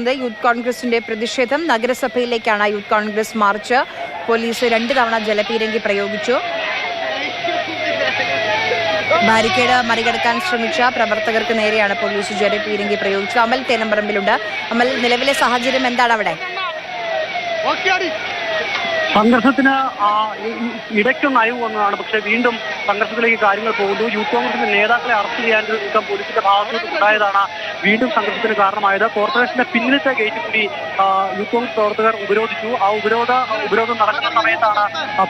Youth കോൺഗ്രസിന്റെ പ്രതിഷേധം നഗരസഭയിലേക്കാണ്. Youth Congress March police 2 തവണ ജലപീരങ്കി പ്രയോഗിച്ചു. ബാരിക്കേഡ് മറികടക്കാൻ ശ്രമിച്ച പ്രവർത്തകർക്ക് നേരെയാണ് പോലീസ് ജലപീരങ്കി പ്രയോഗിച്ചത്. അമൽ തേനമ്പറമ്പിലുണ്ട്. അമൽ, നിലവിലെ സാഹചര്യം എന്താണ് അവിടെ? സംഘർഷത്തിന് ഇടയ്ക്കൊന്ന് അയവ് വന്നതാണ്. പക്ഷേ വീണ്ടും സംഘർഷത്തിലേക്ക് കാര്യങ്ങൾ പോകുന്നു. യൂത്ത് കോൺഗ്രസിന്റെ നേതാക്കളെ അറസ്റ്റ് ചെയ്യാൻ ഒരു നീക്കം പോലീസിന്റെ ഭാഗത്തുനിന്ന് ഉണ്ടായതാണ് വീണ്ടും സംഘർഷത്തിന് കാരണമായത്. കോർപ്പറേഷന്റെ പിന്നിലത്തെ ഗേറ്റ് കൂടി യൂത്ത് കോൺഗ്രസ് പ്രവർത്തകർ ഉപരോധിച്ചു. ആ ഉപരോധം നടക്കുന്ന സമയത്താണ്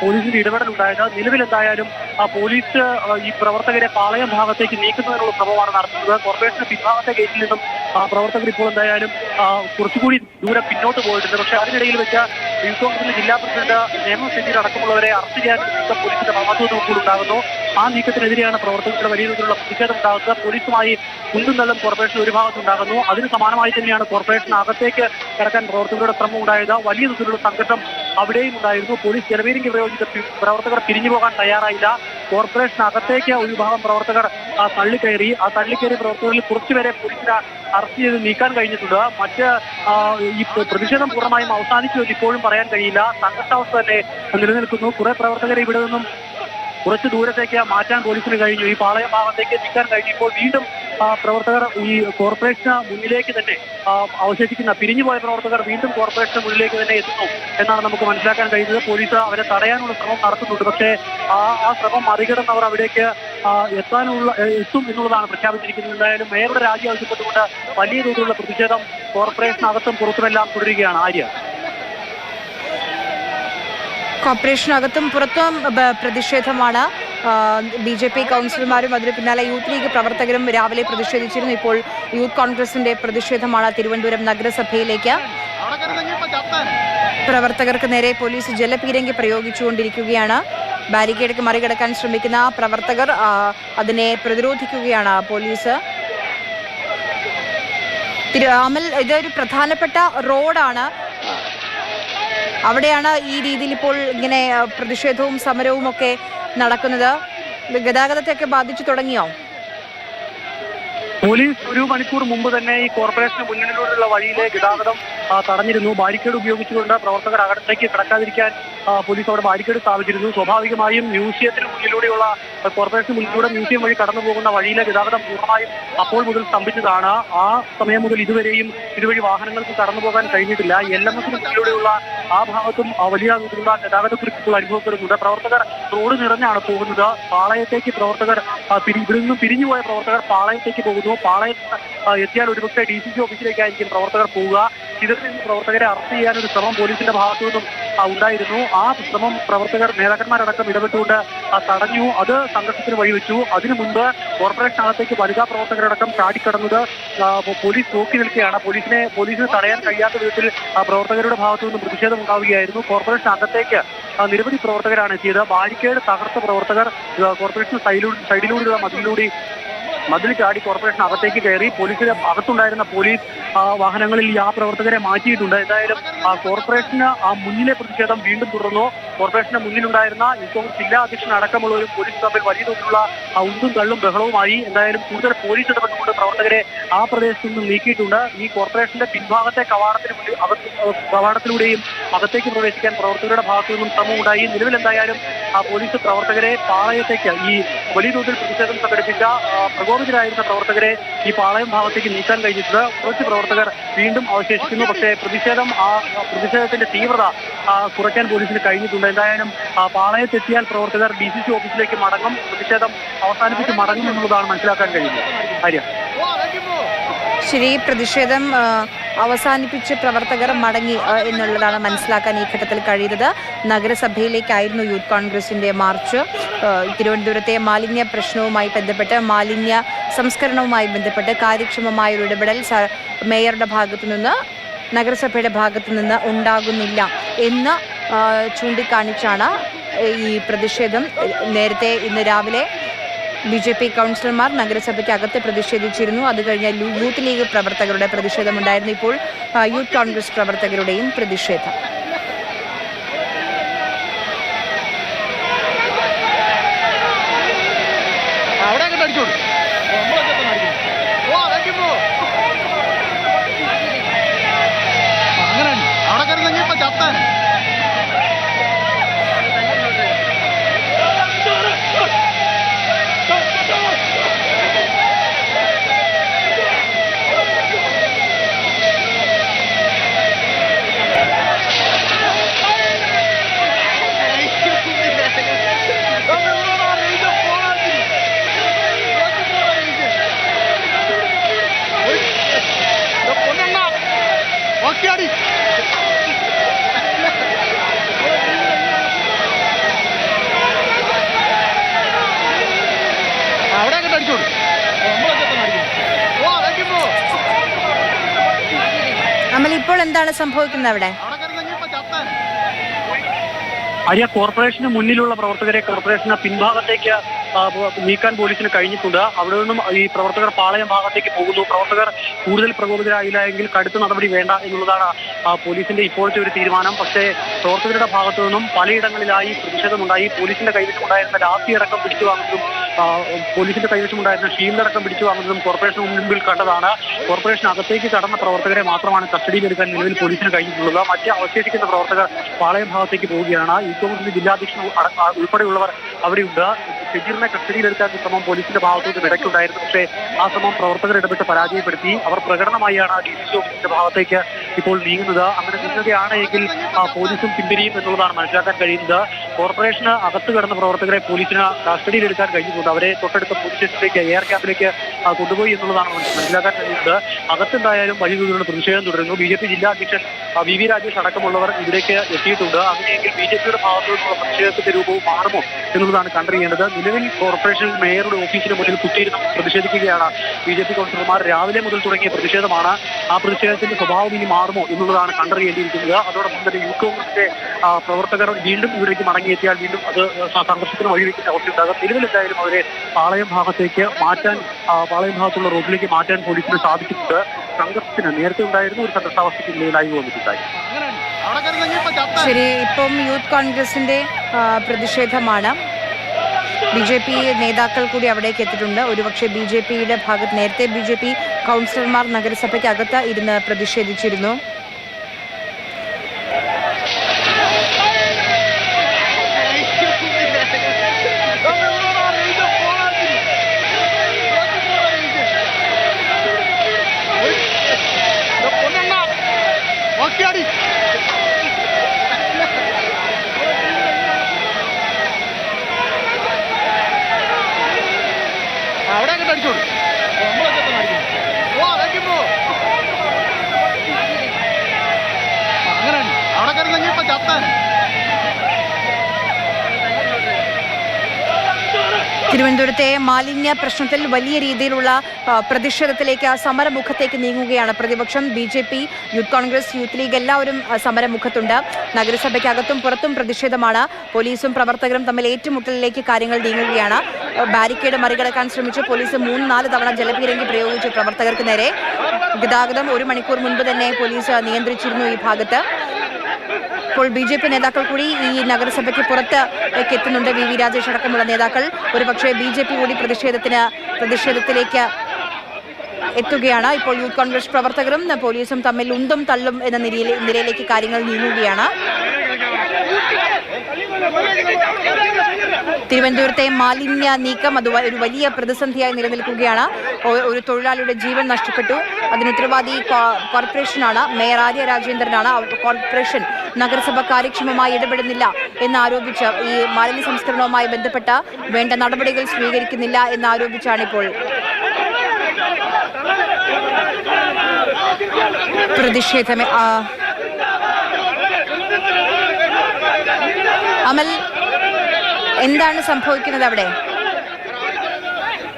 പോലീസിന്റെ ഇടപെടൽ ഉണ്ടായത്. നിലവിൽ എന്തായാലും പോലീസ് ഈ പ്രവർത്തകരെ പാളയം ഭാഗത്തേക്ക് നീക്കുന്നതിനുള്ള ശ്രമമാണ് നടത്തുന്നത്. കോർപ്പറേഷന്റെ പിൻഭാഗത്തെ ഗേറ്റിൽ നിന്നും പ്രവർത്തകർ ഇപ്പോൾ എന്തായാലും കുറച്ചുകൂടി ദൂരം പിന്നോട്ട് പോയിട്ടുണ്ട്. പക്ഷേ അതിനിടയിൽ വെച്ച യൂത്ത് കോൺഗ്രസിന്റെ ജില്ലാ പ്രസിഡന്റ് നിയമസഭയിൽ അടക്കമുള്ളവരെ അറസ്റ്റ് ചെയ്യാൻ പോലീസിന്റെ ഭാഗത്തുനിന്നും ഉണ്ടാകുന്നു. ആ നീക്കത്തിനെതിരെയാണ് പ്രവർത്തകരുടെ വലിയ തോതിലുള്ള പ്രതിഷേധം ഉണ്ടാകുന്നത്. പോലീസുമായി കുണ്ടും തള്ളും കോർപ്പറേഷൻ ഒരു ഭാഗത്തുണ്ടാകുന്നു. അതിന് സമാനമായി തന്നെയാണ് കോർപ്പറേഷൻ അകത്തേക്ക് കടക്കാൻ പ്രവർത്തകരുടെ ശ്രമം ഉണ്ടായത്. വലിയ തോതിലുള്ള സംഘർഷം അവിടെയും ഉണ്ടായിരുന്നു. പോലീസ് ജലപീരങ്കി പ്രയോഗിച്ച പ്രവർത്തകർ പിരിഞ്ഞു പോകാൻ തയ്യാറായില്ല. കോർപ്പറേഷൻ അകത്തേക്ക് ഒരു വിഭാഗം പ്രവർത്തകർ തള്ളിക്കയറി. ആ തള്ളിക്കയറിയ പ്രവർത്തകരിൽ കുറച്ചുപേരെ പോലീസിന് അറസ്റ്റ് ചെയ്ത് നീക്കാൻ കഴിഞ്ഞിട്ടുണ്ട്. മറ്റ് ഈ പ്രതിഷേധം പൂർണ്ണമായും അവസാനിച്ചു എന്ന് ഇപ്പോഴും പറയാൻ കഴിയില്ല. സംഘർഷാവസ്ഥ തന്നെ നിലനിൽക്കുന്നു. കുറെ പ്രവർത്തകരെ ഇവിടെ നിന്നും കുറച്ച് ദൂരത്തേക്ക് മാറ്റാൻ പോലീസിന് കഴിഞ്ഞു. ഈ പാളയം ഭാഗത്തേക്ക് എത്തിക്കാൻ കഴിഞ്ഞു. ഇപ്പോൾ വീണ്ടും പ്രവർത്തകർ ഈ കോർപ്പറേഷന് മുന്നിലേക്ക് തന്നെ അവശേഷിക്കുന്ന പിരിഞ്ഞുപോയ പ്രവർത്തകർ വീണ്ടും കോർപ്പറേഷന് മുന്നിലേക്ക് തന്നെ എത്തുന്നു എന്നാണ് നമുക്ക് മനസ്സിലാക്കാൻ കഴിയുന്നത്. പോലീസ് അവരെ തടയാനുള്ള ശ്രമം നടത്തുന്നുണ്ട്. പക്ഷേ ആ ശ്രമം മറികടന്നവർ അവിടേക്ക് എത്തും എന്നുള്ളതാണ് പ്രഖ്യാപിച്ചിരിക്കുന്നത്. എന്തായാലും മേയറുടെ രാജി ആവശ്യപ്പെട്ടുകൊണ്ട് വലിയ തോതിലുള്ള പ്രതിഷേധം കോർപ്പറേഷനകത്തും പുറത്തുമെല്ലാം തുടരുകയാണ്. ആര്യ, കോർപ്പറേഷനകത്തും പുറത്തും പ്രതിഷേധമാണ്. BJP കൗൺസിലർമാരും അതിന് പിന്നാലെ യൂത്ത് ലീഗ് പ്രവർത്തകരും രാവിലെ പ്രതിഷേധിച്ചിരുന്നു. ഇപ്പോൾ യൂത്ത് കോൺഗ്രസിന്റെ പ്രതിഷേധമാണ്. തിരുവനന്തപുരം നഗരസഭയിലേക്ക് പ്രവർത്തകർക്ക് നേരെ പോലീസ് ജലപീരങ്കി പ്രയോഗിച്ചുകൊണ്ടിരിക്കുകയാണ്. ബാരിക്കേഡ് മറികടക്കാൻ ശ്രമിക്കുന്ന പ്രവർത്തകർ അതിനെ പ്രതിരോധിക്കുകയാണ് പോലീസ്. അമൽ, ഇതൊരു പ്രധാനപ്പെട്ട റോഡാണ്. അവിടെയാണ് ഈ രീതിയിൽ ഇപ്പോൾ ഇങ്ങനെ പ്രതിഷേധവും സമരവും ഒക്കെ നടക്കുന്നത്. ഗതാഗതത്തെയൊക്കെ ബാധിച്ചു തുടങ്ങിയോ? പോലീസ് ഒരു മണിക്കൂർ മുമ്പ് തന്നെ ഈ കോർപ്പറേഷന് മുന്നിലൂടെയുള്ള വഴിയിലെ ഗതാഗതം തടഞ്ഞിരുന്നു. ബാരിക്കേഡ് ഉപയോഗിച്ചുകൊണ്ട് പ്രവർത്തകർ അകത്തേക്ക് കടക്കാതിരിക്കാൻ പോലീസ് അവിടെ ബാരിക്കേഡ് സ്ഥാപിച്ചിരുന്നു. സ്വാഭാവികമായും മ്യൂസിയത്തിന് മുന്നിലൂടെയുള്ള കോർപ്പറേഷന് മുന്നിലൂടെ മ്യൂസിയം വഴി കടന്നു പോകുന്ന വഴിയിലെ ഗതാഗതം പൂർണ്ണമായും അപ്പോൾ മുതൽ സ്തംഭിച്ചതാണ്. ആ സമയം മുതൽ ഇതുവരെയും ഇതുവഴി വാഹനങ്ങൾക്ക് കടന്നു പോകാൻ കഴിഞ്ഞിട്ടില്ല. LMS മുന്നിലൂടെയുള്ള ആ ഭാഗത്തും വലിയ തോതിലുള്ള ഗതാഗതക്കുരുക്കുകൾ അനുഭവപ്പെടുന്നുണ്ട്. പ്രവർത്തകർ റോഡ് നിറഞ്ഞാണ് പോകുന്നത്. പാളയത്തേക്ക് പ്രവർത്തകർ ഇവിടെ നിന്നും പിരിഞ്ഞുപോയ പ്രവർത്തകർ പാളയത്തേക്ക് പോകുന്നു. പാളയത്ത് എത്തിയാൽ ഒരുപക്ഷെ DCC ഓഫീസിലേക്കായിരിക്കും പ്രവർത്തകർ പോവുക. ഇതിൽ നിന്ന് പ്രവർത്തകരെ അറസ്റ്റ് ചെയ്യാനൊരു ശ്രമം പോലീസിന്റെ ഭാഗത്തു നിന്നും ഉണ്ടായിരുന്നു. ആ ശ്രമം നേതാക്കന്മാരടക്കം ഇടപെട്ടുകൊണ്ട് തടഞ്ഞു. അത് സംഘർഷത്തിന് വഴിവെച്ചു. അതിനു മുൻപ് കോർപ്പറേഷനകത്തേക്ക് വനിതാ പ്രവർത്തകരടക്കം ചാടിക്കടന്നത് പോലീസ് നോക്കി നിൽക്കുകയാണ്. പോലീസിന് തടയാൻ കഴിയാത്ത വിധത്തിൽ പ്രവർത്തകരുടെ ഭാഗത്തു നിന്നും പ്രതിഷേധം ഉണ്ടാവുകയായിരുന്നു. കോർപ്പറേഷൻ അകത്തേക്ക് നിരവധി പ്രവർത്തകരാണ് എത്തിയത്. ബാരിക്കേഡ് തകർത്ത പ്രവർത്തകർ കോർപ്പറേഷൻ സൈഡിലൂടെയുള്ള മതിൽ ചാടി കോർപ്പറേഷൻ അകത്തേക്ക് കയറി. പോലീസിന് അകത്തുണ്ടായിരുന്ന പോലീസ് വാഹനങ്ങളിൽ ആ പ്രവർത്തകരെ മാറ്റിയിട്ടുണ്ട്. എന്തായാലും കോർപ്പറേഷന് മുന്നിലെ പ്രതിഷേധം വീണ്ടും തുടർന്നു. കോർപ്പറേഷന് മുന്നിലുണ്ടായിരുന്ന ഇപ്പോൾ ജില്ലാ അധ്യക്ഷൻ അടക്കമുള്ളവരും പോലീസ് തമ്മിൽ വലിയ തോതിലുള്ള ഉന്തും തള്ളും ബഹളവുമായി. എന്തായാലും കൂടുതൽ പോലീസ് ഇടപെട്ടുകൊണ്ട് പ്രവർത്തകരെ ആ പ്രദേശത്തു നിന്നും നീക്കിയിട്ടുണ്ട്. ഈ കോർപ്പറേഷന്റെ പിൻഭാഗത്തെ കവാടത്തിലൂടെയും അകത്തേക്ക് പ്രവേശിക്കാൻ പ്രവർത്തകരുടെ ഭാഗത്തു നിന്നും ശ്രമമുണ്ടായി. നിലവിൽ എന്തായാലും പോലീസ് പ്രവർത്തകരെ പാളയത്തേക്ക് ഈ വലിയ തോതിൽ പ്രതിഷേധം സംഘടിപ്പിച്ച പ്രകോപിതരായിരുന്ന പ്രവർത്തകരെ ഈ പാളയം ഭാഗത്തേക്ക് നീക്കാൻ കഴിഞ്ഞിട്ടുണ്ട്. കുറച്ച് പ്രവർത്തകർ വീണ്ടും അവശേഷിക്കുന്നു. പക്ഷേ പ്രതിഷേധത്തിന്റെ തീവ്രത കുറയ്ക്കാൻ പോലീസിന് കഴിഞ്ഞിട്ടുണ്ട്. എന്തായാലും പാളയത്തെത്തിയാൽ പ്രവർത്തകർ DCC ഓഫീസിലേക്ക് മടങ്ങും. പ്രതിഷേധം അവസാനിപ്പിച്ച് മടങ്ങും എന്നുള്ളതാണ് മനസ്സിലാക്കാൻ കഴിയുന്നത്. ആര്യ, ശരി, പ്രതിഷേധം അവസാനിപ്പിച്ച് പ്രവർത്തകർ മടങ്ങി എന്നുള്ളതാണ് മനസ്സിലാക്കാൻ ഈ ഘട്ടത്തിൽ കഴിയുന്നത്. നഗരസഭയിലേക്കായിരുന്നു യൂത്ത് കോൺഗ്രസിന്റെ മാർച്ച്. തിരുവനന്തപുരത്തെ മാലിന്യ പ്രശ്നവുമായി ബന്ധപ്പെട്ട്, മാലിന്യ സംസ്കരണവുമായി ബന്ധപ്പെട്ട് കാര്യക്ഷമമായ ഒരു ഇടപെടൽ മേയറുടെ ഭാഗത്തുനിന്ന്, നഗരസഭയുടെ ഭാഗത്തുനിന്ന് ഉണ്ടാകുന്നില്ല എന്ന് ചൂണ്ടിക്കാണിച്ചാണ് ഈ പ്രതിഷേധം. നേരത്തെ ഇന്ന് രാവിലെ BJP കൗൺസിലർമാർ നഗരസഭയ്ക്ക് അകത്ത് പ്രതിഷേധിച്ചിരുന്നു. അത് കഴിഞ്ഞാൽ യൂത്ത് ലീഗ് പ്രവർത്തകരുടെ പ്രതിഷേധമുണ്ടായിരുന്നു. ഇപ്പോൾ യൂത്ത് കോൺഗ്രസ് പ്രവർത്തകരുടെയും പ്രതിഷേധം. അമൽ, ഇപ്പോൾ എന്താണ് സംഭവിക്കുന്നത് അവിടെ? ആര്യ, കോർപ്പറേഷന് മുന്നിലുള്ള പ്രവർത്തകരെ കോർപ്പറേഷന് പിൻഭാഗത്തേക്ക് നീക്കാൻ പോലീസിന് കഴിഞ്ഞിട്ടുണ്ട്. അവിടെ നിന്നും ഈ പ്രവർത്തകർ പാളയം ഭാഗത്തേക്ക് പോകുന്നു. പ്രവർത്തകർ കൂടുതൽ പ്രകോപിതരായില്ല എങ്കിൽ കടുത്ത നടപടി വേണ്ട എന്നുള്ളതാണ് പോലീസിന്റെ ഇപ്പോഴത്തെ ഒരു തീരുമാനം. പക്ഷേ പ്രവർത്തകരുടെ ഭാഗത്തു നിന്നും പലയിടങ്ങളിലായി പ്രതിഷേധമുണ്ടായി. പോലീസിന്റെ കൈവശമുണ്ടായിരുന്ന ലാത്തിയടക്കം പിടിച്ചു വാങ്ങുന്നതും പോലീസിന്റെ കൈവശമുണ്ടായിരുന്ന ഷീൽഡടക്കം പിടിച്ചു വാങ്ങുന്നതും കോർപ്പറേഷന് മുൻപിൽ കണ്ടതാണ്. കോർപ്പറേഷൻ അകത്തേക്ക് കടന്ന പ്രവർത്തകരെ മാത്രമാണ് കസ്റ്റഡിയിലെടുക്കാൻ നിലവിൽ പോലീസിന് കഴിഞ്ഞിട്ടുള്ളത്. മറ്റ് അവശേഷിക്കുന്ന പ്രവർത്തകർ പാളയം ഭാഗത്തേക്ക് പോവുകയാണ്. കോൺഗ്രസിന്റെ ജില്ലാധ്യക്ഷൻ ഉൾപ്പെടെയുള്ളവർ അവിടെയുണ്ട്. ഷജീറിനെ കസ്റ്റഡിയിലെടുക്കാൻ ശ്രമം പോലീസിന്റെ ഭാഗത്തുനിന്ന് ഇടയ്ക്കുണ്ടായിരുന്നു. പക്ഷേ ആ ശ്രമം പ്രവർത്തകർ ഇടപെട്ട് പരാജയപ്പെടുത്തി. അവർ പ്രകടനമായാണ് DCC ഓഫീസിന്റെ ഭാഗത്തേക്ക് ഇപ്പോൾ നീങ്ങുന്നത്. അങ്ങനെ നീങ്ങുകയാണ് എങ്കിൽ പോലീസും പിന്തിരിയും എന്നുള്ളതാണ് മനസ്സിലാക്കാൻ കഴിയുന്നത്. കോർപ്പറേഷന് അകത്ത് കിടന്ന പ്രവർത്തകരെ പോലീസിന് കസ്റ്റഡിയിലെടുക്കാൻ കഴിഞ്ഞിട്ടുണ്ട്. അവരെ തൊട്ടടുത്ത പോലീസ് സ്റ്റേഷനിലേക്ക് എയർ ക്യാമ്പിലേക്ക് കൊണ്ടുപോയി എന്നുള്ളതാണ് മനസ്സിലാക്കാൻ കഴിയുന്നത്. അകത്തുണ്ടായാലും വലിയ തോതിലുള്ള പ്രതിഷേധം തുടരുന്നു. BJP ജില്ലാ അധ്യക്ഷൻ VV രാജേഷ് അടക്കമുള്ളവർ ഇതിലേക്ക് എത്തിയിട്ടുണ്ട്. അങ്ങനെയെങ്കിൽ BJPയുടെ ഭാഗത്തു നിന്നുള്ള പ്രതിഷേധത്തിന്റെ രൂപവും മാറുമോ എന്നുള്ളതാണ് കണ്ടറിയേണ്ടത്. നിലവിൽ കോർപ്പറേഷൻ മേയറുടെ ഓഫീസിന് മുന്നിൽ കുത്തിയിരുന്ന് പ്രതിഷേധിക്കുകയാണ് BJP കൗൺസിലർമാർ. രാവിലെ മുതൽ തുടങ്ങിയ പ്രതിഷേധമാണ്. ആ പ്രതിഷേധത്തിന്റെ സ്വഭാവം ഇനി മാറുമോ എന്നുള്ളതാണ് കണ്ടറിയേണ്ടിയിരിക്കുന്നത്. അതോടൊപ്പം തന്നെ യൂത്ത് കോൺഗ്രസിന്റെ പ്രവർത്തകർ വീണ്ടും ഇവിടേക്ക് മടങ്ങിയെത്തിയാൽ വീണ്ടും അത് സംഘർഷത്തിന് വഴിവെക്കുന്ന അവസ്ഥയുണ്ടാകും. നിലവിൽ എന്തായാലും അവരെ പാളയം ഭാഗത്തേക്ക് മാറ്റാൻ, പാളയം ഭാഗത്തുള്ള റോഡിലേക്ക് മാറ്റാൻ പോലീസിന് സാധിച്ചിട്ടുണ്ട്. സംഘർഷത്തിന് നേരത്തെ ഉണ്ടായിരുന്ന ഒരു സംഘർഷാവസ്ഥയ്ക്ക് നിലയിലായി വന്നിട്ടുണ്ടായി. ശരി, ഇപ്പം യൂത്ത് കോൺഗ്രസിന്റെ പ്രതിഷേധമാണ്. BJP നേതാക്കൾ കൂടി അവിടേക്ക് എത്തിയിട്ടുണ്ട്. ഒരുപക്ഷെ BJPയുടെ ഭാഗത്ത് നേരത്തെ BJP കൗൺസിലർമാർ നഗരസഭയ്ക്ക് അകത്ത് ഇരുന്ന് പ്രതിഷേധിച്ചിരുന്നു. തിരുവനന്തപുരത്തെ മാലിന്യ പ്രശ്നത്തിൽ വലിയ രീതിയിലുള്ള പ്രതിഷേധത്തിലേക്ക് സമരമുഖത്തേക്ക് നീങ്ങുകയാണ് പ്രതിപക്ഷം. BJP, youth Congress, youth league എല്ലാവരും സമരമുഖത്തുണ്ട്. നഗരസഭയ്ക്കകത്തും പുറത്തും പ്രതിഷേധമാണ്. പോലീസും പ്രവർത്തകരും തമ്മിൽ ഏറ്റുമുട്ടലിലേക്ക് കാര്യങ്ങൾ നീങ്ങുകയാണ്. ബാരിക്കേഡ് മറികടക്കാൻ ശ്രമിച്ച് പോലീസ് 3-4 തവണ ജലപീരങ്കി പ്രയോഗിച്ചു പ്രവർത്തകർക്ക് നേരെ. ഗതാഗതം 1 മണിക്കൂർ മുൻപ് തന്നെ പോലീസ് നിയന്ത്രിച്ചിരുന്നു ഈ ഭാഗത്ത്. ഇപ്പോൾ BJP നേതാക്കൾ കൂടി ഈ നഗരസഭയ്ക്ക് പുറത്ത് എത്തുന്നുണ്ട്. VV രാജേഷ് അടക്കമുള്ള നേതാക്കൾ. ഒരുപക്ഷെ BJP കൂടി പ്രതിഷേധത്തിലേക്ക് എത്തുകയാണ്. ഇപ്പോൾ യൂത്ത് കോൺഗ്രസ് പ്രവർത്തകരും പോലീസും തമ്മിൽ ഉന്തും തള്ളും എന്ന നിലയിലേക്ക് കാര്യങ്ങൾ നീങ്ങുകയാണ്. തിരുവനന്തപുരത്തെ മാലിന്യ നീക്കം അത് ഒരു വലിയ പ്രതിസന്ധിയായി നിലനിൽക്കുകയാണ്. ഒരു തൊഴിലാളിയുടെ ജീവൻ നഷ്ടപ്പെട്ടു. അതിന് ഉത്തരവാദി കോർപ്പറേഷനാണ്. മേയർ ആര്യ രാജേന്ദ്രനാണ്. കോർപ്പറേഷൻ നഗരസഭ കാര്യക്ഷമമായി ഇടപെടുന്നില്ല എന്നാരോപിച്ച് ഈ മാലിന്യ സംസ്കരണവുമായി ബന്ധപ്പെട്ട വേണ്ട നടപടികൾ സ്വീകരിക്കുന്നില്ല എന്നാരോപിച്ചാണ് ഇപ്പോൾ പ്രതിഷേധം. അമൽ, എന്താണ് സംഭവിക്കുന്നത് അവിടെ?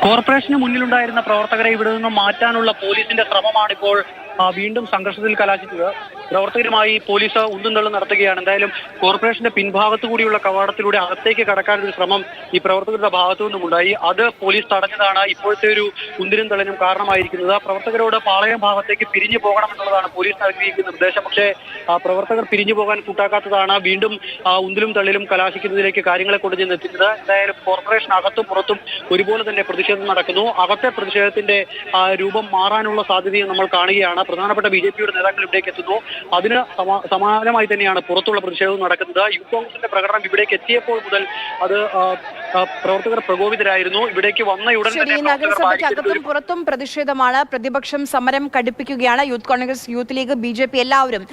കോർപ്പറേഷന് മുന്നിലുണ്ടായിരുന്ന പ്രവർത്തകരെ ഇവിടെ നിന്നും മാറ്റാനുള്ള പോലീസിന്റെ ശ്രമമാണിപ്പോൾ വീണ്ടും സംഘർഷത്തിൽ കലാശിച്ചത്. പ്രവർത്തകരുമായി പോലീസ് ഉന്തും തള്ളും നടത്തുകയാണ്. എന്തായാലും കോർപ്പറേഷന്റെ പിൻഭാഗത്തു കൂടിയുള്ള കവാടത്തിലൂടെ അകത്തേക്ക് കടക്കാനൊരു ശ്രമം ഈ പ്രവർത്തകരുടെ ഭാഗത്തു നിന്നുമുണ്ടായി. അത് പോലീസ് തടഞ്ഞതാണ് ഇപ്പോഴത്തെ ഒരു ഉന്തിനും തള്ളിനും കാരണമായിരിക്കുന്നത്. പ്രവർത്തകരോട് പാളയം ഭാഗത്തേക്ക് പിരിഞ്ഞു പോകണമെന്നുള്ളതാണ് പോലീസ് നൽകിയിരിക്കുന്ന നിർദ്ദേശം. പക്ഷേ പ്രവർത്തകർ പിരിഞ്ഞു പോകാൻ കൂട്ടാക്കാത്തതാണ് വീണ്ടും ഉന്തിലും തള്ളിലും കലാശിക്കുന്നതിലേക്ക് കാര്യങ്ങളെ കൊണ്ടുചെന്ന് എത്തുന്നത്. എന്തായാലും കോർപ്പറേഷൻ അകത്തും പുറത്തും ഒരുപോലെ തന്നെ പ്രതിഷേധം നടക്കുന്നു. അകത്തെ പ്രതിഷേധത്തിന്റെ രൂപം മാറാനുള്ള സാധ്യതയും നമ്മൾ കാണുകയാണ്. പ്രധാനപ്പെട്ട BJPയുടെ നേതാക്കൾ ഇവിടേക്ക് എത്തുന്നു. അതിന് സമാനമായി തന്നെയാണ് പുറത്തുള്ള പ്രതിഷേധവും നടക്കുന്നത്. യൂത്ത് കോൺഗ്രസിന്റെ പ്രകടനം ഇവിടേക്ക് എത്തിയപ്പോൾ മുതൽ അത് പ്രവർത്തകർ പ്രകോപിതരായിരുന്നു. ഇവിടേക്ക് വന്നയുടൻ തന്നെ നഗരസഭയ്ക്കകത്തും പുറത്തും പ്രതിഷേധമാണ്. പ്രതിപക്ഷം സമരം കടുപ്പിക്കുകയാണ്. Youth Congress, youth league, BJP എല്ലാവരും